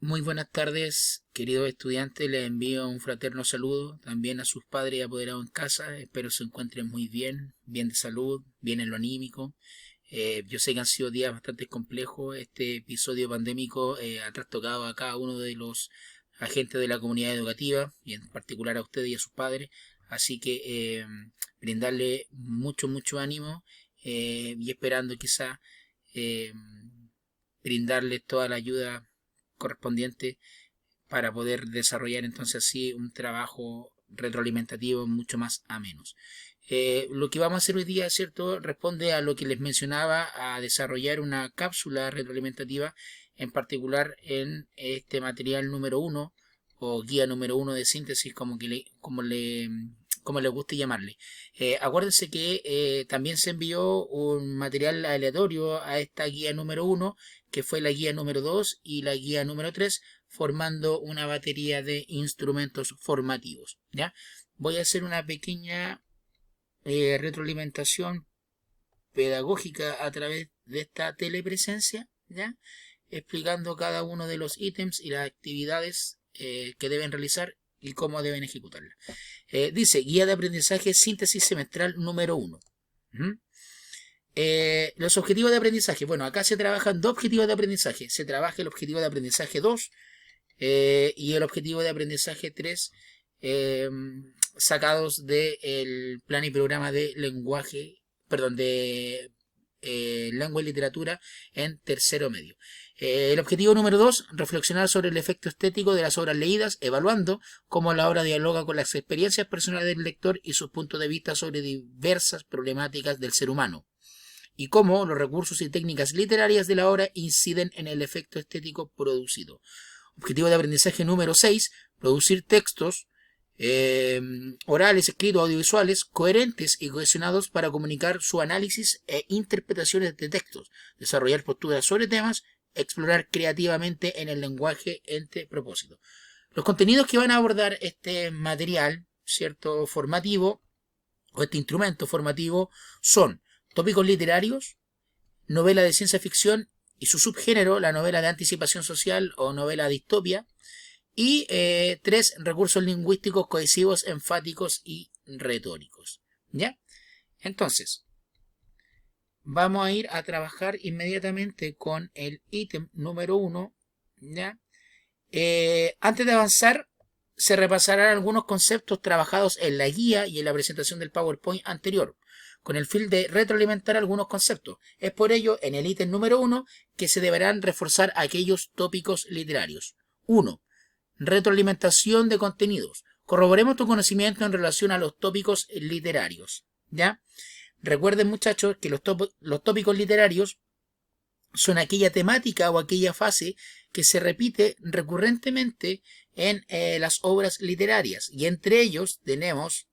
Muy buenas tardes, queridos estudiantes. Les envío un fraterno saludo también a sus padres y apoderados en casa. Espero se encuentren muy bien, bien de salud, bien en lo anímico. Yo sé que han sido días bastante complejos. Este episodio pandémico ha trastocado a cada uno de los agentes de la comunidad educativa y en particular a ustedes y a sus padres. Así que brindarle mucho ánimo y esperando quizá eh, brindarles toda la ayuda correspondiente para poder desarrollar entonces así un trabajo retroalimentativo mucho más ameno. Lo que vamos a hacer hoy día, ¿cierto? Responde a lo que les mencionaba, a desarrollar una cápsula retroalimentativa, en particular en este material número uno o guía número uno de síntesis, como le guste llamarle. Acuérdense que también se envió un material aleatorio a esta guía número uno, que fue la guía número 2 y la guía número 3, formando una batería de instrumentos formativos. ¿Ya? Voy a hacer una pequeña retroalimentación pedagógica a través de esta telepresencia, ¿ya? Explicando cada uno de los ítems y las actividades que deben realizar y cómo deben ejecutarla. Dice, guía de aprendizaje síntesis semestral número 1. Los objetivos de aprendizaje. Bueno, acá se trabajan dos objetivos de aprendizaje. Se trabaja el objetivo de aprendizaje 2 y el objetivo de aprendizaje 3, sacados del plan y programa de lenguaje, perdón, de lengua y literatura en tercero medio. El objetivo número 2, reflexionar sobre el efecto estético de las obras leídas, evaluando cómo la obra dialoga con las experiencias personales del lector y sus puntos de vista sobre diversas problemáticas del ser humano, y cómo los recursos y técnicas literarias de la obra inciden en el efecto estético producido. Objetivo de aprendizaje número 6, producir textos orales, escritos, audiovisuales, coherentes y cohesionados para comunicar su análisis e interpretaciones de textos, desarrollar posturas sobre temas, explorar creativamente en el lenguaje entre propósito. Los contenidos que van a abordar este material, cierto, formativo, o este instrumento formativo, son tópicos literarios, novela de ciencia ficción y su subgénero, la novela de anticipación social o novela distopia, y 3 recursos lingüísticos cohesivos, enfáticos y retóricos. ¿Ya? Entonces, vamos a ir a trabajar inmediatamente con el ítem número 1. ¿Ya? Antes de avanzar, se repasarán algunos conceptos trabajados en la guía y en la presentación del PowerPoint anterior, con el fin de retroalimentar algunos conceptos. Es por ello, en el ítem número 1, que se deberán reforzar aquellos tópicos literarios. 1. Retroalimentación de contenidos. Corroboremos tu conocimiento en relación a los tópicos literarios. ¿Ya? Recuerden, muchachos, que los tópicos literarios son aquella temática o aquella fase que se repite recurrentemente en las obras literarias. Y entre ellos tenemos,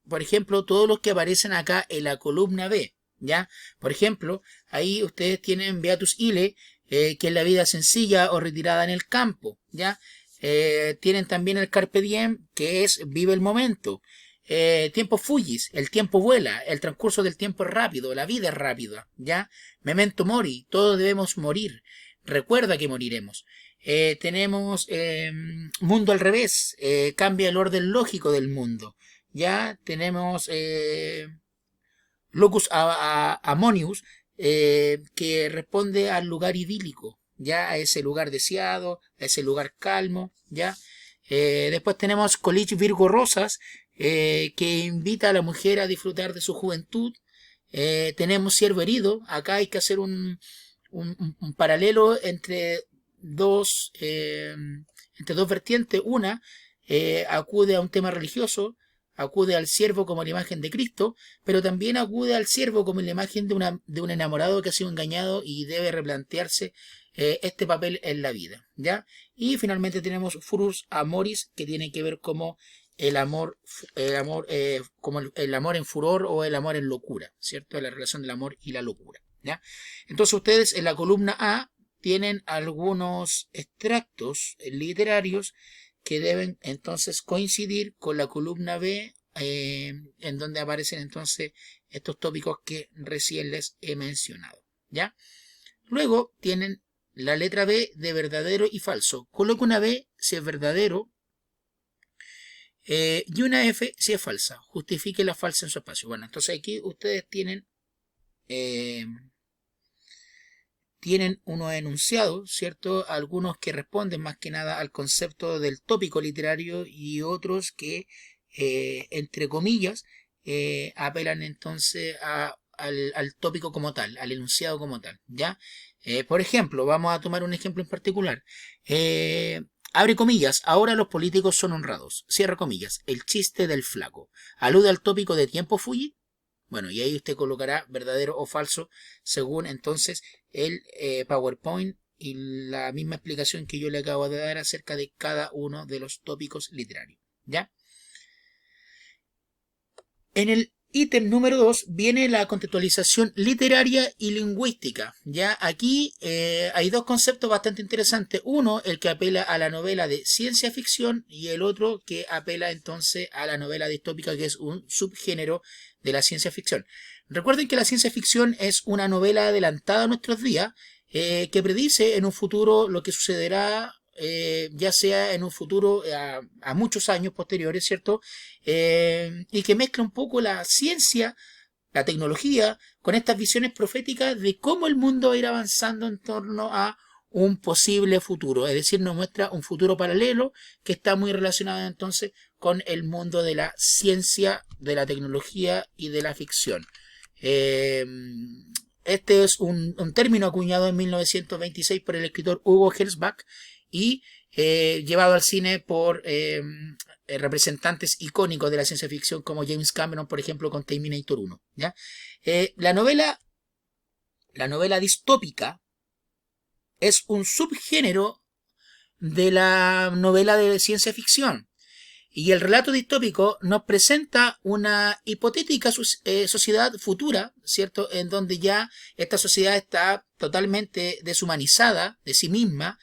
por ejemplo, todos los que aparecen acá en la columna B. ¿Ya? Por ejemplo, ahí ustedes tienen Beatus Ile, que es la vida sencilla o retirada en el campo. ¿Ya? Tienen también el Carpe Diem, que es vive el momento. Tiempo Fugis, el tiempo vuela, el transcurso del tiempo es rápido, la vida es rápida, ¿ya? Memento Mori, todos debemos morir, recuerda que moriremos. Tenemos Mundo al revés, cambia el orden lógico del mundo, ¿ya? Tenemos Locus Ammonius, que responde al lugar idílico, ya, a ese lugar deseado, a ese lugar calmo, ya. Después tenemos Coliche Virgo Rosas, que invita a la mujer a disfrutar de su juventud. Tenemos Ciervo Herido, acá hay que hacer un paralelo entre dos vertientes. Una acude a un tema religioso, acude al siervo como la imagen de Cristo, pero también acude al siervo como la imagen de un enamorado que ha sido engañado y debe replantearse este papel en la vida, ¿ya? Y finalmente tenemos Furus Amoris, que tiene que ver como el amor como el amor en furor o el amor en locura, ¿cierto? La relación del amor y la locura, ¿ya? Entonces ustedes en la columna A tienen algunos extractos literarios que deben entonces coincidir con la columna B, en donde aparecen entonces estos tópicos que recién les he mencionado, ¿ya? Luego tienen la letra B de verdadero y falso. Coloque una B si es verdadero y una F si es falsa. Justifique la falsa en su espacio. Bueno, entonces aquí ustedes tienen unos enunciados, ¿cierto? Algunos que responden más que nada al concepto del tópico literario y otros que, entre comillas, apelan entonces al tópico como tal, al enunciado como tal, ¿ya? Por ejemplo, vamos a tomar un ejemplo en particular. Abre comillas, ahora los políticos son honrados. Cierra comillas, el chiste del flaco. ¿Alude al tópico de tiempo Fuji? Bueno, y ahí usted colocará verdadero o falso según entonces el PowerPoint y la misma explicación que yo le acabo de dar acerca de cada uno de los tópicos literarios, ¿ya? En el ítem número 2 viene la contextualización literaria y lingüística. Ya aquí hay dos conceptos bastante interesantes. Uno, el que apela a la novela de ciencia ficción y el otro que apela entonces a la novela distópica, que es un subgénero de la ciencia ficción. Recuerden que la ciencia ficción es una novela adelantada a nuestros días que predice en un futuro lo que sucederá ya sea en un futuro a muchos años posteriores, ¿cierto? Y que mezcla un poco la ciencia, la tecnología, con estas visiones proféticas de cómo el mundo va a ir avanzando en torno a un posible futuro. Es decir, nos muestra un futuro paralelo que está muy relacionado entonces con el mundo de la ciencia, de la tecnología y de la ficción. Este es un término acuñado en 1926 por el escritor Hugo Gernsback y llevado al cine por representantes icónicos de la ciencia ficción como James Cameron, por ejemplo, con Terminator 1. ¿Ya? La novela distópica es un subgénero de la novela de ciencia ficción. Y el relato distópico nos presenta una hipotética sociedad futura, ¿cierto? En donde ya esta sociedad está totalmente deshumanizada de sí misma,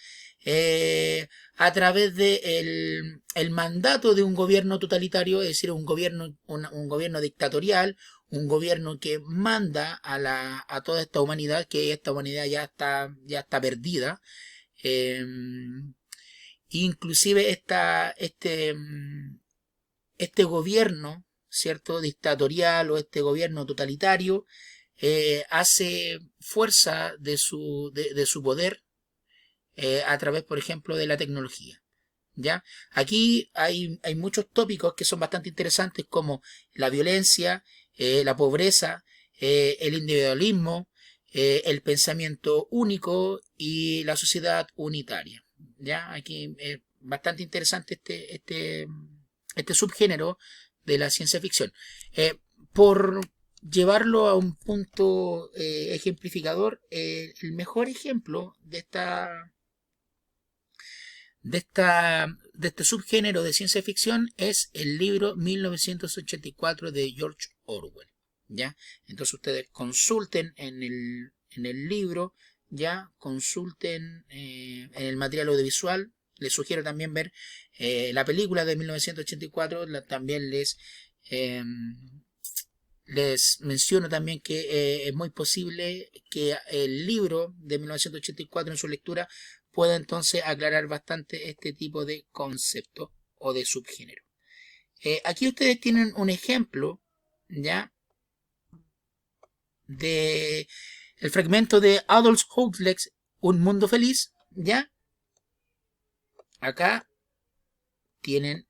a través de el mandato de un gobierno totalitario, es decir, un gobierno dictatorial, un gobierno que manda a toda esta humanidad, que esta humanidad ya está perdida. Inclusive este gobierno, ¿cierto?, dictatorial o este gobierno totalitario hace fuerza de su poder a través, por ejemplo, de la tecnología. ¿Ya? Aquí hay muchos tópicos que son bastante interesantes, como la violencia, la pobreza, el individualismo, el pensamiento único y la sociedad unitaria. ¿Ya? Aquí es bastante interesante este subgénero de la ciencia ficción. Por llevarlo a un punto ejemplificador, el mejor ejemplo de este subgénero de ciencia ficción es el libro 1984 de George Orwell. ¿Ya? Entonces ustedes consulten en el libro, ya consulten en el material audiovisual. Les sugiero también ver la película de 1984. También les menciono también que es muy posible que el libro de 1984 en su lectura pueda entonces aclarar bastante este tipo de concepto o de subgénero. Aquí ustedes tienen un ejemplo, ¿ya?, de el fragmento de Aldous Huxley's Un Mundo Feliz, ¿ya? Acá tienen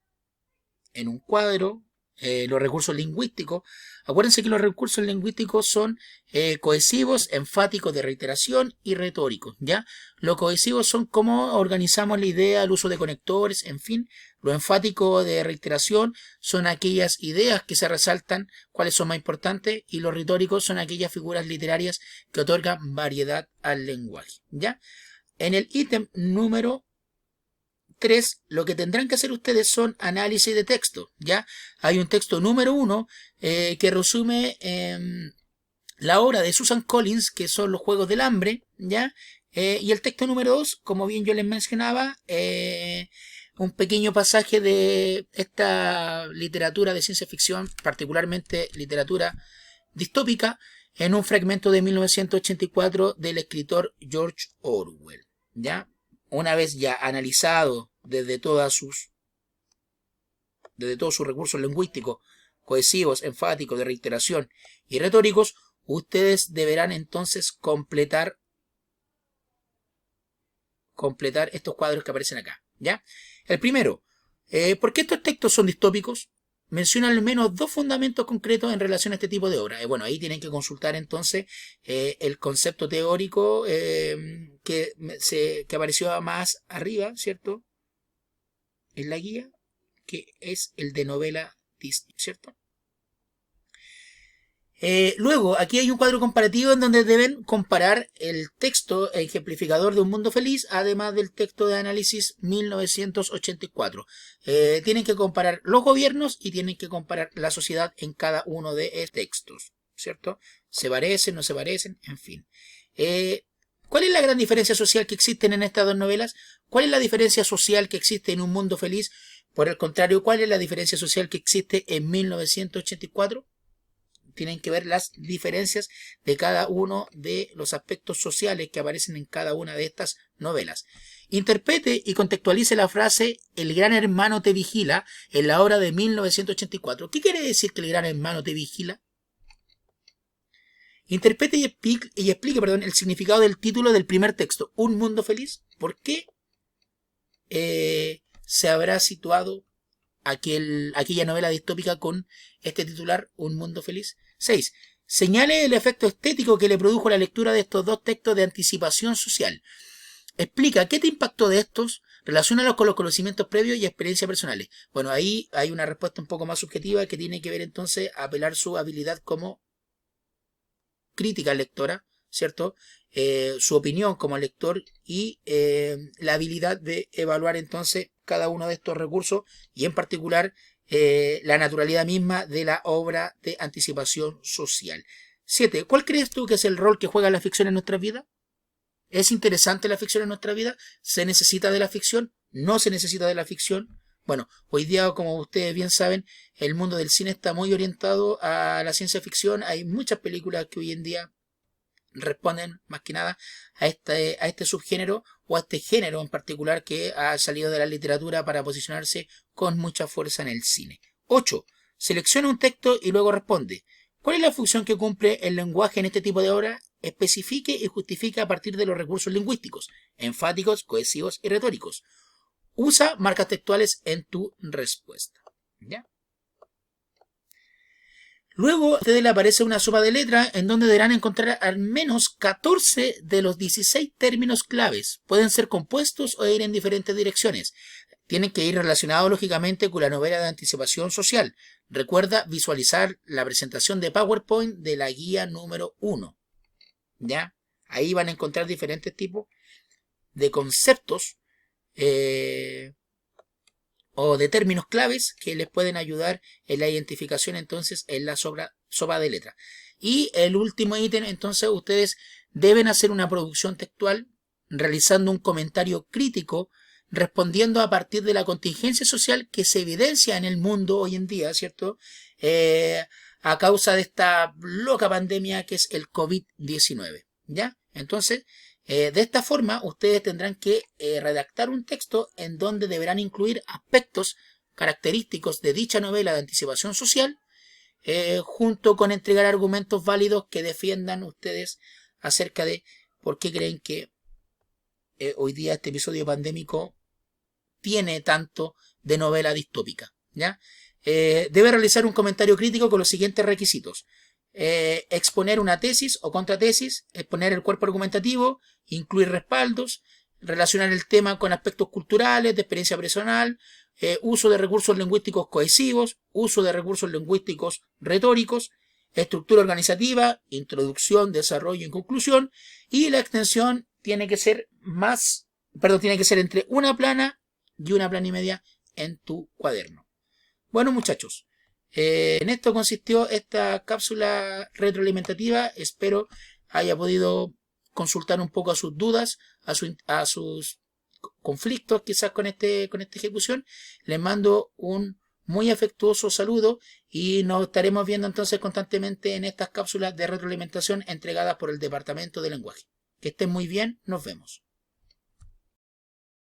en un cuadro los recursos lingüísticos. Acuérdense que los recursos lingüísticos son cohesivos, enfáticos de reiteración y retóricos, ¿ya? Los cohesivos son cómo organizamos la idea, el uso de conectores, en fin. Lo enfático de reiteración son aquellas ideas que se resaltan, cuáles son más importantes, y los retóricos son aquellas figuras literarias que otorgan variedad al lenguaje, ¿ya? En el ítem número 3, lo que tendrán que hacer ustedes son análisis de texto, ¿ya? Hay un texto número 1 que resume la obra de Susan Collins, que son Los Juegos del Hambre, ¿ya? Y el texto número 2, como bien yo les mencionaba, un pequeño pasaje de esta literatura de ciencia ficción, particularmente literatura distópica, en un fragmento de 1984 del escritor George Orwell, ¿ya? Una vez ya analizado desde todos sus recursos lingüísticos, cohesivos, enfáticos, de reiteración y retóricos, ustedes deberán entonces completar estos cuadros que aparecen acá, ¿ya? El primero, ¿por qué estos textos son distópicos? Menciona al menos dos fundamentos concretos en relación a este tipo de obra. Bueno, ahí tienen que consultar entonces el concepto teórico que apareció más arriba, ¿cierto? En la guía, que es el de novela distópica, ¿cierto? Luego, aquí hay un cuadro comparativo en donde deben comparar el texto ejemplificador de Un Mundo Feliz, además del texto de análisis 1984. Tienen que comparar los gobiernos y tienen que comparar la sociedad en cada uno de estos textos, ¿cierto? ¿Se parecen, no se parecen? En fin. ¿Cuál es la gran diferencia social que existen en estas dos novelas? ¿Cuál es la diferencia social que existe en Un Mundo Feliz? Por el contrario, ¿cuál es la diferencia social que existe en 1984? Tienen que ver las diferencias de cada uno de los aspectos sociales que aparecen en cada una de estas novelas. Interprete y contextualice la frase "El gran hermano te vigila" en la obra de 1984. ¿Qué quiere decir que el gran hermano te vigila? Interprete y explique el significado del título del primer texto, Un Mundo Feliz. ¿Por qué se habrá situado aquella novela distópica con este titular, Un Mundo Feliz? 6. Señale el efecto estético que le produjo la lectura de estos dos textos de anticipación social. Explica qué te impactó de estos, relaciónalos con los conocimientos previos y experiencias personales. Bueno, ahí hay una respuesta un poco más subjetiva que tiene que ver entonces a apelar su habilidad como crítica lectora, ¿cierto? Su opinión como lector y la habilidad de evaluar entonces cada uno de estos recursos y en particular la naturalidad misma de la obra de anticipación social. 7. ¿Cuál crees tú que es el rol que juega la ficción en nuestra vida? ¿Es interesante la ficción en nuestra vida? ¿Se necesita de la ficción? ¿No se necesita de la ficción? Bueno, hoy día, como ustedes bien saben, el mundo del cine está muy orientado a la ciencia ficción. Hay muchas películas que hoy en día responden más que nada a este subgénero o a este género en particular que ha salido de la literatura para posicionarse con mucha fuerza en el cine. 8. Selecciona un texto y luego responde. ¿Cuál es la función que cumple el lenguaje en este tipo de obra? Especifique y justifica a partir de los recursos lingüísticos, enfáticos, cohesivos y retóricos. Usa marcas textuales en tu respuesta. ¿Ya? Luego a ustedes le aparece una sopa de letras en donde deberán encontrar al menos 14 de los 16 términos claves. Pueden ser compuestos o ir en diferentes direcciones. Tienen que ir relacionados lógicamente con la novela de anticipación social. Recuerda visualizar la presentación de PowerPoint de la guía número 1. ¿Ya? Ahí van a encontrar diferentes tipos de conceptos o de términos claves que les pueden ayudar en la identificación entonces en la sopa de letras. Y el último ítem, entonces ustedes deben hacer una producción textual realizando un comentario crítico respondiendo a partir de la contingencia social que se evidencia en el mundo hoy en día, ¿cierto? A causa de esta loca pandemia que es el COVID-19, ¿ya? Entonces, de esta forma, ustedes tendrán que redactar un texto en donde deberán incluir aspectos característicos de dicha novela de anticipación social, junto con entregar argumentos válidos que defiendan ustedes acerca de por qué creen que hoy día este episodio pandémico tiene tanto de novela distópica, ¿ya? Debe realizar un comentario crítico con los siguientes requisitos. Exponer una tesis o contratesis, exponer el cuerpo argumentativo, incluir respaldos, relacionar el tema con aspectos culturales, de experiencia personal, uso de recursos lingüísticos cohesivos, uso de recursos lingüísticos retóricos, estructura organizativa, introducción, desarrollo y conclusión, y la extensión tiene que ser entre una plana y una plana y media en tu cuaderno. Bueno, muchachos, en esto consistió esta cápsula retroalimentativa. Espero haya podido consultar un poco a sus dudas, a sus conflictos quizás con esta ejecución. Les mando un muy afectuoso saludo y nos estaremos viendo entonces constantemente en estas cápsulas de retroalimentación entregadas por el Departamento de Lenguaje. Que estén muy bien, nos vemos.